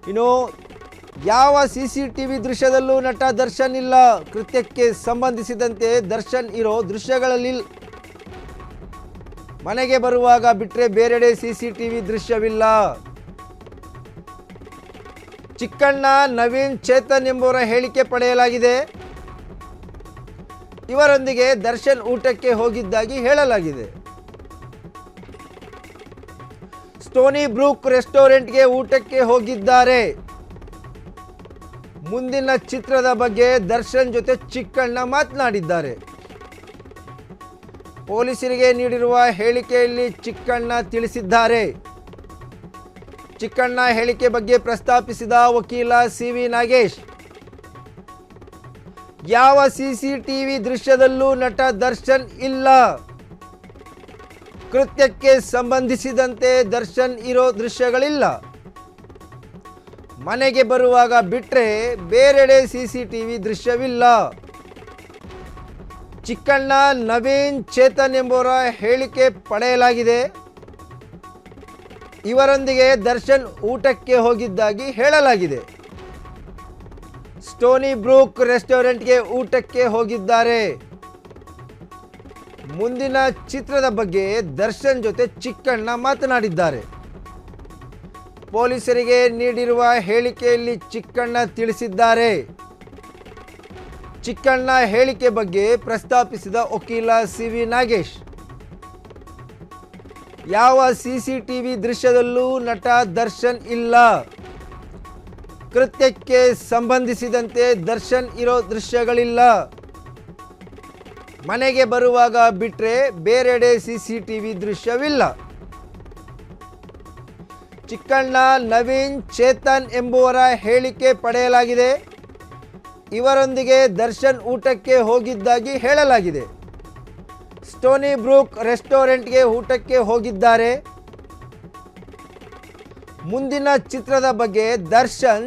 ಇನ್ನು ಯಾವ CCTV ದೃಶ್ಯದಲ್ಲೂ ನಟ ದರ್ಶನ್ ಇಲ್ಲ. ಕೃತ್ಯಕ್ಕೆ ಸಂಬಂಧಿಸಿದಂತೆ ದರ್ಶನ್ ಇರೋ ದೃಶ್ಯಗಳಲ್ಲಿ ಮನೆಗೆ ಬರುವಾಗ ಬಿಟ್ಟರೆ ಬೇರೆಡೆ CCTV ದೃಶ್ಯವಿಲ್ಲ. ಚಿಕ್ಕಣ್ಣ, ನವೀನ್, ಚೇತನ್ ಎಂಬುವರ ಹೇಳಿಕೆ ಪಡೆಯಲಾಗಿದೆ. ಇವರೊಂದಿಗೆ ದರ್ಶನ್ ಊಟಕ್ಕೆ ಹೋಗಿದ್ದಾಗಿ ಹೇಳಲಾಗಿದೆ. ಸ್ಟೋನಿ ಬ್ರೂಕ್ ರೆಸ್ಟೋರೆಂಟ್ಗೆ ಊಟಕ್ಕೆ ಹೋಗಿದ್ದಾರೆ. ಮುಂದಿನ ಚಿತ್ರದ ಬಗ್ಗೆ ದರ್ಶನ್ ಜೊತೆ ಚಿಕ್ಕಣ್ಣ ಮಾತನಾಡಿದ್ದಾರೆ. ಪೊಲೀಸರಿಗೆ ನೀಡಿರುವ ಹೇಳಿಕೆಯಲ್ಲಿ ಚಿಕ್ಕಣ್ಣ ತಿಳಿಸಿದ್ದಾರೆ. ಚಿಕ್ಕಣ್ಣ ಹೇಳಿಕೆ ಬಗ್ಗೆ ಪ್ರಸ್ತಾಪಿಸಿದ ವಕೀಲ CV ನಾಗೇಶ್, ಯಾವ CCTV ದೃಶ್ಯದಲ್ಲೂ ನಟ ದರ್ಶನ್ ಇಲ್ಲ. ಕೃತ್ಯಕ್ಕೆ ಸಂಬಂಧಿಸಿದಂತೆ ದರ್ಶನ್ ಇರೋ ದೃಶ್ಯಗಳಿಲ್ಲ. ಮನೆಗೆ ಬರುವಾಗ ಬಿಟ್ಟರೆ ಬೇರೆಡೆ CCTV ದೃಶ್ಯವಿಲ್ಲ. ಚಿಕ್ಕಣ್ಣ, ನವೀನ್, ಚೇತನ್ ಎಂಬುವರ ಹೇಳಿಕೆ ಪಡೆಯಲಾಗಿದೆ. ಇವರೊಂದಿಗೆ ದರ್ಶನ್ ಊಟಕ್ಕೆ ಹೋಗಿದ್ದಾಗಿ ಹೇಳಲಾಗಿದೆ. ಸ್ಟೋನಿ ಬ್ರೂಕ್ ರೆಸ್ಟೋರೆಂಟ್ಗೆ ಊಟಕ್ಕೆ ಹೋಗಿದ್ದಾರೆ. ಮುಂದಿನ ಚಿತ್ರದ ಬಗ್ಗೆ ದರ್ಶನ್ ಜೊತೆ ಚಿಕ್ಕಣ್ಣ ಮಾತನಾಡಿದ್ದಾರೆ. ಪೊಲೀಸರಿಗೆ ನೀಡಿರುವ ಹೇಳಿಕೆಯಲ್ಲಿ ಚಿಕ್ಕಣ್ಣ ತಿಳಿಸಿದ್ದಾರೆ. ಚಿಕ್ಕಣ್ಣ ಹೇಳಿಕೆ ಬಗ್ಗೆ ಪ್ರಸ್ತಾಪಿಸಿದ ವಕೀಲ CV ನಾಗೇಶ್, ಯಾವ CCTV ದೃಶ್ಯದಲ್ಲೂ ನಟ ದರ್ಶನ್ ಇಲ್ಲ. ಕೃತ್ಯಕ್ಕೆ ಸಂಬಂಧಿಸಿದಂತೆ ದರ್ಶನ್ ಇರೋ ದೃಶ್ಯಗಳಿಲ್ಲ. ಮನೆಗೆ ಬರುವಾಗ ಬಿಟ್ಟರೆ ಬೇರೆಡೆ CCTV ದೃಶ್ಯವಿಲ್ಲ. ಚಿಕ್ಕಣ್ಣ, ನವೀನ್, ಚೇತನ್ ಎಂಬುವರ ಹೇಳಿಕೆ ಪಡೆಯಲಾಗಿದೆ. ಇವರೊಂದಿಗೆ ದರ್ಶನ್ ಊಟಕ್ಕೆ ಹೋಗಿದ್ದಾಗಿ ಹೇಳಲಾಗಿದೆ. ಸ್ಟೋನಿ ಬ್ರೂಕ್ ರೆಸ್ಟೋರೆಂಟ್ಗೆ ಊಟಕ್ಕೆ ಹೋಗಿದ್ದಾರೆ. ಮುಂದಿನ ಚಿತ್ರದ ಬಗ್ಗೆ ದರ್ಶನ್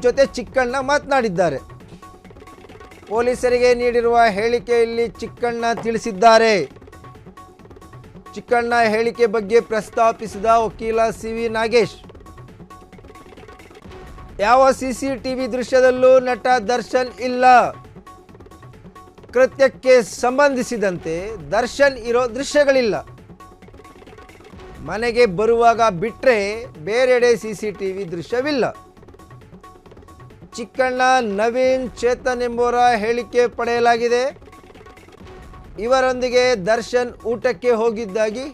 ಜೊತೆ ಚಿಕ್ಕಣ್ಣ ಮಾತನಾಡಿದ್ದಾರೆ. ಪೊಲೀಸರಿಗೆ ನೀಡಿರುವ ಹೇಳಿಕೆಯಲ್ಲಿ ಚಿಕ್ಕಣ್ಣ ತಿಳಿಸಿದ್ದಾರೆ. ಚಿಕ್ಕಣ್ಣ ಹೇಳಿಕೆ ಬಗ್ಗೆ ಪ್ರಸ್ತಾಪಿಸಿದ ವಕೀಲ CV ನಾಗೇಶ್, ಯಾವ CCTV ದೃಶ್ಯದಲ್ಲೂ ನಟ ದರ್ಶನ್ ಇಲ್ಲ. ಕೃತ್ಯಕ್ಕೆ ಸಂಬಂಧಿಸಿದಂತೆ ದರ್ಶನ್ ಇರೋ ದೃಶ್ಯಗಳಿಲ್ಲ. ಮನೆಗೆ ಬರುವಾಗ ಬಿಟ್ಟರೆ ಬೇರೆಡೆ CCTV ದೃಶ್ಯವಿಲ್ಲ. ಚಿಕ್ಕಣ್ಣ, ನವೀನ್, ಚೇತನ್ ಎಂಬುವರ ಹೇಳಿಕೆ ಪಡೆಯಲಾಗಿದೆ. ಇವರೊಂದಿಗೆ ದರ್ಶನ್ ಊಟಕ್ಕೆ ಹೋಗಿದ್ದಾಗಿ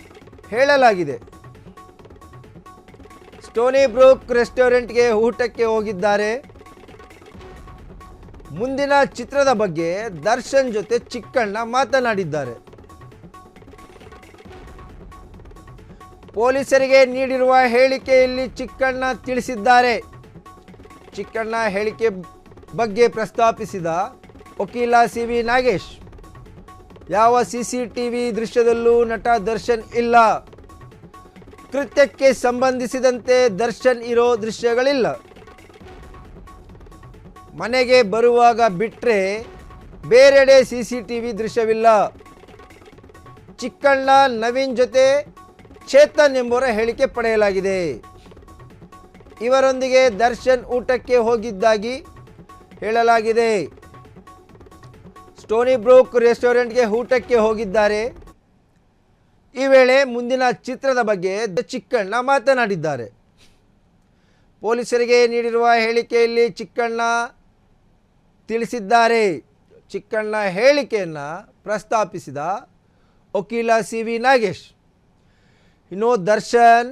ಹೇಳಲಾಗಿದೆ. ಸ್ಟೋನಿ ಬ್ರೂಕ್ ರೆಸ್ಟೋರೆಂಟ್ಗೆ ಊಟಕ್ಕೆ ಹೋಗಿದ್ದಾರೆ. ಮುಂದಿನ ಚಿತ್ರದ ಬಗ್ಗೆ ದರ್ಶನ್ ಜೊತೆ ಚಿಕ್ಕಣ್ಣ ಮಾತನಾಡಿದ್ದಾರೆ. ಪೊಲೀಸರಿಗೆ ನೀಡಿರುವ ಹೇಳಿಕೆಯಲ್ಲಿ ಚಿಕ್ಕಣ್ಣ ತಿಳಿಸಿದ್ದಾರೆ. ಚಿಕ್ಕಣ್ಣ ಹೇಳಿಕೆ ಬಗ್ಗೆ ಪ್ರಸ್ತಾಪಿಸಿದ ವಕೀಲ CV ನಾಗೇಶ್, ಯಾವ CCTV ದೃಶ್ಯದಲ್ಲೂ ನಟ ದರ್ಶನ್ ಇಲ್ಲ. ಕೃತ್ಯಕ್ಕೆ ಸಂಬಂಧಿಸಿದಂತೆ ದರ್ಶನ್ ಇರೋ ದೃಶ್ಯಗಳಿಲ್ಲ. ಮನೆಗೆ ಬರುವಾಗ ಬಿಟ್ಟರೆ ಬೇರೆಡೆ CCTV ದೃಶ್ಯವಿಲ್ಲ. ಚಿಕ್ಕಣ್ಣ, ನವೀನ್ ಜೊತೆ ಚೇತನ್ ಎಂಬುವರ ಹೇಳಿಕೆ ಪಡೆಯಲಾಗಿದೆ. ಇವರೊಂದಿಗೆ ದರ್ಶನ್ ಊಟಕ್ಕೆ ಹೋಗಿದ್ದಾಗಿ ಹೇಳಲಾಗಿದೆ. ಸ್ಟೋನಿ ಬ್ರೂಕ್ ರೆಸ್ಟೋರೆಂಟ್ಗೆ ಊಟಕ್ಕೆ ಹೋಗಿದ್ದಾರೆ. ಈ ವೇಳೆ ಮುಂದಿನ ಚಿತ್ರದ ಬಗ್ಗೆ ಚಿಕ್ಕಣ್ಣ ಮಾತನಾಡಿದ್ದಾರೆ. ಪೊಲೀಸರಿಗೆ ನೀಡಿರುವ ಹೇಳಿಕೆಯಲ್ಲಿ ಚಿಕ್ಕಣ್ಣ ತಿಳಿಸಿದ್ದಾರೆ. ಚಿಕ್ಕಣ್ಣ ಹೇಳಿಕೆಯನ್ನು ಪ್ರಸ್ತಾಪಿಸಿದ ವಕೀಲ CV ನಾಗೇಶ್, ಇನ್ನು ದರ್ಶನ್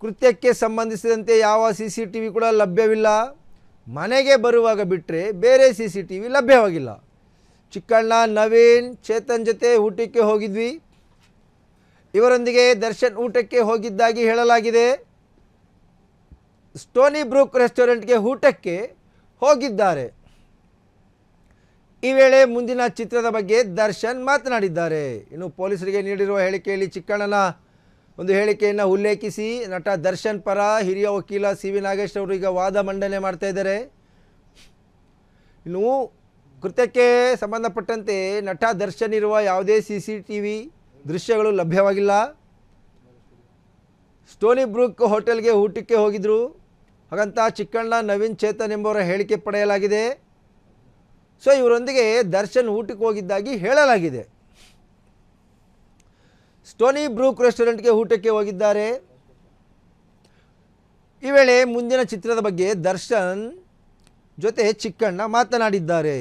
ಕೃತ್ಯಕ್ಕೆ ಸಂಬಂಧಿಸಿದಂತೆ ಯಾವ CCTV ಕೂಡ ಲಭ್ಯವಿಲ್ಲ. ಮನೆಗೆ ಬರುವಾಗ ಬಿಟ್ಟರೆ ಬೇರೆ CCTV ಲಭ್ಯವಾಗಿಲ್ಲ. ಚಿಕ್ಕಣ್ಣ, ನವೀನ್, ಚೇತನ್ ಜೊತೆ ಊಟಕ್ಕೆ ಹೋಗಿದ್ವಿ. ಇವರೊಂದಿಗೆ ದರ್ಶನ್ ಊಟಕ್ಕೆ ಹೋಗಿದ್ದಾಗಿ ಹೇಳಲಾಗಿದೆ. ಸ್ಟೋನಿ ಬ್ರೂಕ್ ರೆಸ್ಟೋರೆಂಟ್ಗೆ ಊಟಕ್ಕೆ ಹೋಗಿದ್ದಾರೆ. ಈ ವೇಳೆ ಮುಂದಿನ ಚಿತ್ರದ ಬಗ್ಗೆ ದರ್ಶನ್ ಮಾತನಾಡಿದ್ದಾರೆ. ಇನ್ನು ಪೊಲೀಸರಿಗೆ ನೀಡಿರುವ ಹೇಳಿಕೆಯಲ್ಲಿ ಚಿಕ್ಕಣ್ಣನ ಒಂದು ಹೇಳಿಕೆಯನ್ನು ಉಲ್ಲೇಖಿಸಿ ನಟ ದರ್ಶನ್ ಪರ ಹಿರಿಯ ವಕೀಲ CV ನಾಗೇಶ್ ಅವರು ಈಗ ವಾದ ಮಂಡನೆ ಮಾಡ್ತಾ ಇದ್ದಾರೆ. ಇನ್ನು ಕೃತ್ಯಕ್ಕೆ ಸಂಬಂಧಪಟ್ಟಂತೆ ನಟ ದರ್ಶನ್ ಇರುವ ಯಾವುದೇ CCTV ದೃಶ್ಯಗಳು ಲಭ್ಯವಾಗಿಲ್ಲ. ಸ್ಟೋನಿ ಬ್ರೂಕ್ ಹೋಟೆಲ್ಗೆ ಊಟಕ್ಕೆ ಹೋಗಿದ್ರು. ಹಾಗಂತ ಚಿಕ್ಕಣ್ಣ, ನವೀನ್, ಚೇತನ್ ಎಂಬುವರ ಹೇಳಿಕೆ ಪಡೆಯಲಾಗಿದೆ. ಸೊ ಇವರೊಂದಿಗೆ ದರ್ಶನ್ ಊಟಕ್ಕೆ ಹೋಗಿದ್ದಾಗಿ ಹೇಳಲಾಗಿದೆ. ಸ್ಟೋನಿ ಬ್ರೂಕ್ ರೆಸ್ಟೋರೆಂಟ್ಗೆ ಊಟಕ್ಕೆ ಹೋಗಿದ್ದಾರೆ. ಈ ವೇಳೆ ಮುಂದಿನ ಚಿತ್ರದ ಬಗ್ಗೆ ದರ್ಶನ್ ಜೊತೆ ಚಿಕ್ಕಣ್ಣ ಮಾತನಾಡಿದ್ದಾರೆ.